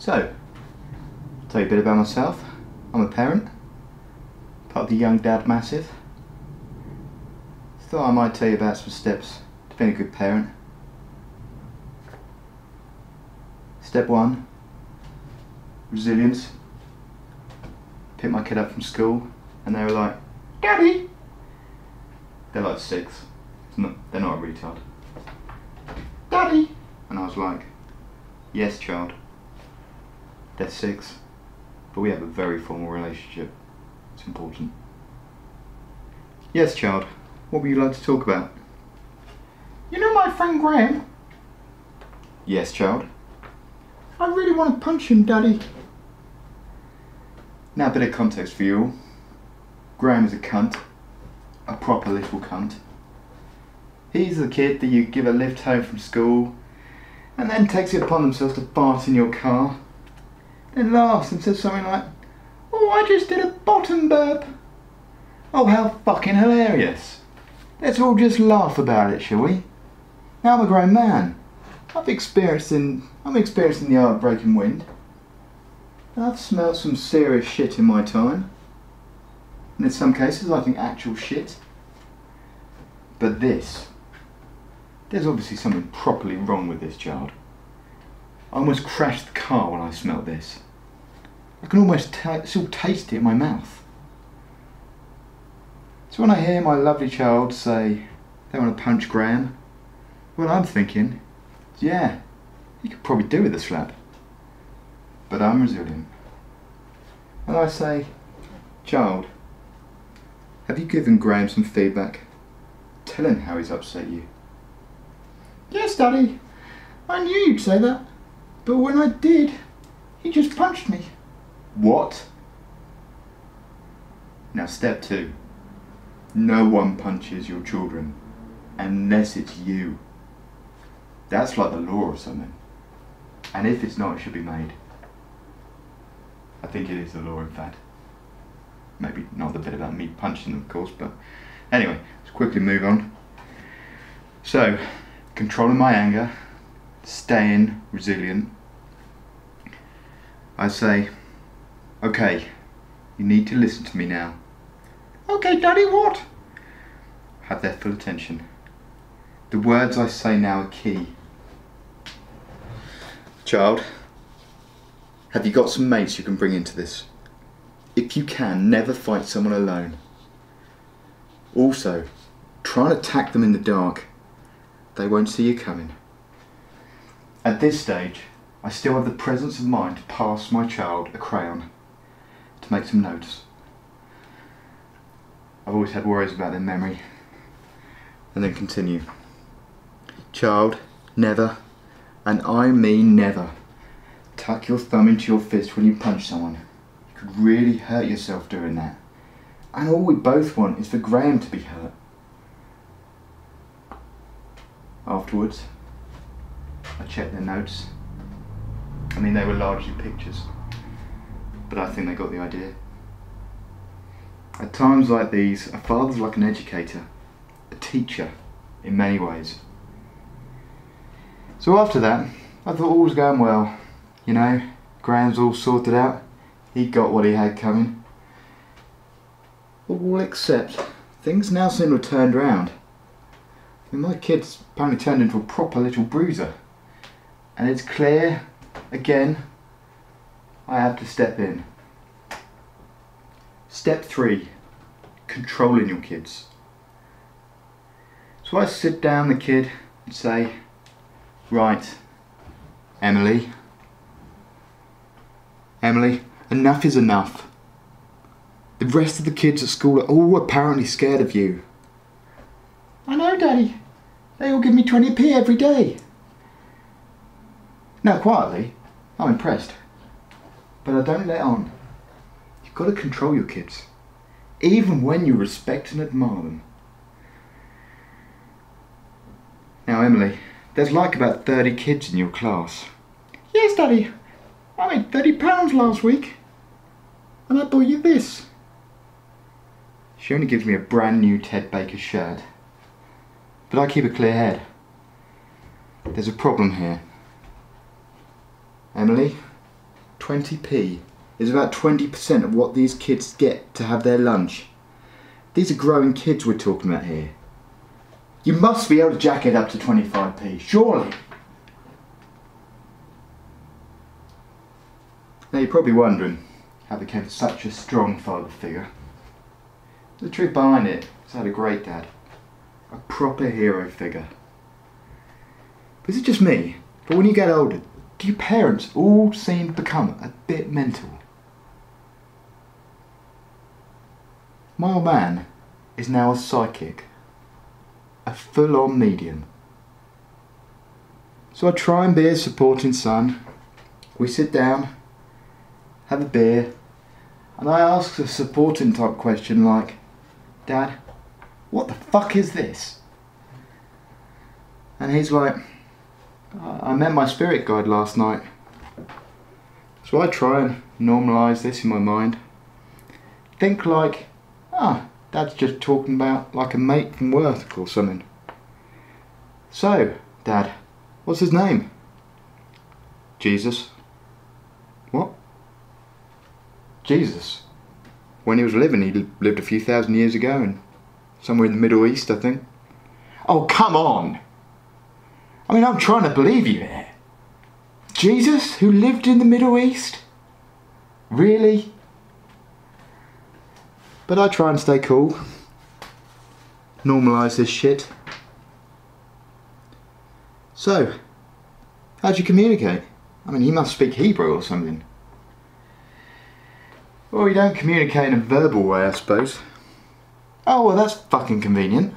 So, tell you a bit about myself. I'm a parent, part of the Young Dad Massive. Thought I might tell you about some steps to being a good parent. Step 1, resilience. Picked my kid up from school and they were like, "Daddy!" They're like 6. They're not a retard. "Daddy!" And I was like, "Yes, child." They're 6, but we have a very formal relationship. It's important. "Yes, child. What would you like to talk about?" "You know my friend Graham?" "Yes, child." "I really want to punch him, Daddy." Now a bit of context for you all. Graham is a cunt. A proper little cunt. He's the kid that you give a lift home from school and then takes it upon themselves to fart in your car. Then laughs and says something like, "Oh, I just did a bottom burp." Oh, how fucking hilarious. Let's all just laugh about it, shall we? Now I'm a grown man. I'm experiencing the art of breaking wind. And I've smelt some serious shit in my time. And in some cases I think actual shit. But there's obviously something properly wrong with this child. I almost crashed the car when I smelt this. I can almost still taste it in my mouth. So when I hear my lovely child say they want to punch Graham, well, I'm thinking, yeah, he could probably do with a slap. But I'm resilient. And I say, "Child, have you given Graham some feedback? Tell him how he's upset you." "Yes, Daddy. I knew you'd say that. But when I did, he just punched me." "What?" Now step 2. No one punches your children unless it's you. That's like the law or something. And if it's not, it should be made. I think it is the law, in fact. Maybe not the bit about me punching them, of course, but anyway, let's quickly move on. So, controlling my anger, staying resilient. I say, "Okay, you need to listen to me now." "Okay, Daddy, what?" Have their full attention. The words I say now are key. "Child, have you got some mates you can bring into this? If you can, never fight someone alone. Also, try and attack them in the dark. They won't see you coming." At this stage, I still have the presence of mind to pass my child a crayon to make some notes. I've always had worries about their memory. And then continue. "Child, never, and I mean never, tuck your thumb into your fist when you punch someone. You could really hurt yourself doing that. And all we both want is for Graham to be hurt." Afterwards, I checked their notes. I mean, they were largely pictures, but I think they got the idea. At times like these, a father's like an educator, a teacher, in many ways. So after that, I thought all was going well. You know, Graham's all sorted out. He got what he had coming. All except, things now seem to have turned around. I mean, my kid's apparently turned into a proper little bruiser. And it's clear, again, I have to step in. Step 3, controlling your kids. So I sit down the kid and say, "Right, Emily, enough is enough. The rest of the kids at school are all apparently scared of you." "I know, Daddy. They all give me 20p every day." Now quietly, I'm impressed. But I don't let on. You've got to control your kids, even when you respect and admire them. "Now Emily, there's like about 30 kids in your class." "Yes, Daddy. I made £30 last week. And I bought you this." She only gives me a brand new Ted Baker shirt. But I keep a clear head. There's a problem here. "Emily, 20p is about 20% of what these kids get to have their lunch. These are growing kids we're talking about here. You must be able to jack it up to 25p, surely. Now you're probably wondering how I became such a strong father figure. The truth behind it is I had a great dad. A proper hero figure. But is it just me? But when you get older, do your parents all seem to become a bit mental? My old man is now a psychic. A full-on medium. So I try and be a supporting son. We sit down, have a beer, and I ask a supporting type question like, Dad, what the fuck is this? And he's like, I met my spirit guide last night. So I try and normalise this in my mind. Think like, Dad's just talking about like a mate from work or something. So, Dad, what's his name? Jesus. What? Jesus. When he was living, he lived a few thousand years ago and somewhere in the Middle East, I think. Oh, come on! I mean, I'm trying to believe you here. Jesus, who lived in the Middle East? Really? But I try and stay cool. Normalise this shit. So, how'd you communicate? I mean, he must speak Hebrew or something. Well, you don't communicate in a verbal way, I suppose. Oh, well, that's fucking convenient.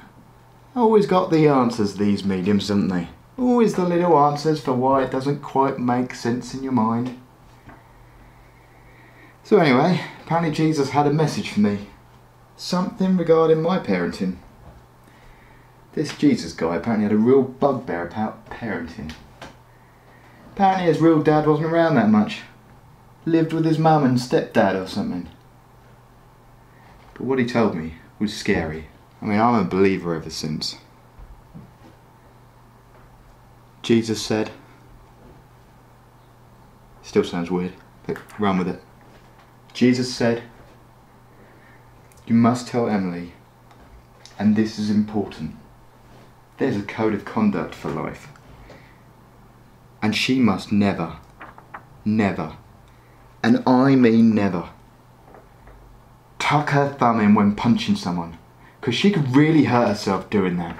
Always got the answers, these mediums, haven't they? Always the little answers for why it doesn't quite make sense in your mind. So anyway, apparently Jesus had a message for me. Something regarding my parenting. This Jesus guy apparently had a real bugbear about parenting. Apparently his real dad wasn't around that much. Lived with his mum and stepdad or something. But what he told me was scary. I mean, I'm a believer ever since. Jesus said, still sounds weird, but run with it. Jesus said, you must tell Emily, and this is important. There's a code of conduct for life. And she must never, never, and I mean never, tuck her thumb in when punching someone, because she could really hurt herself doing that.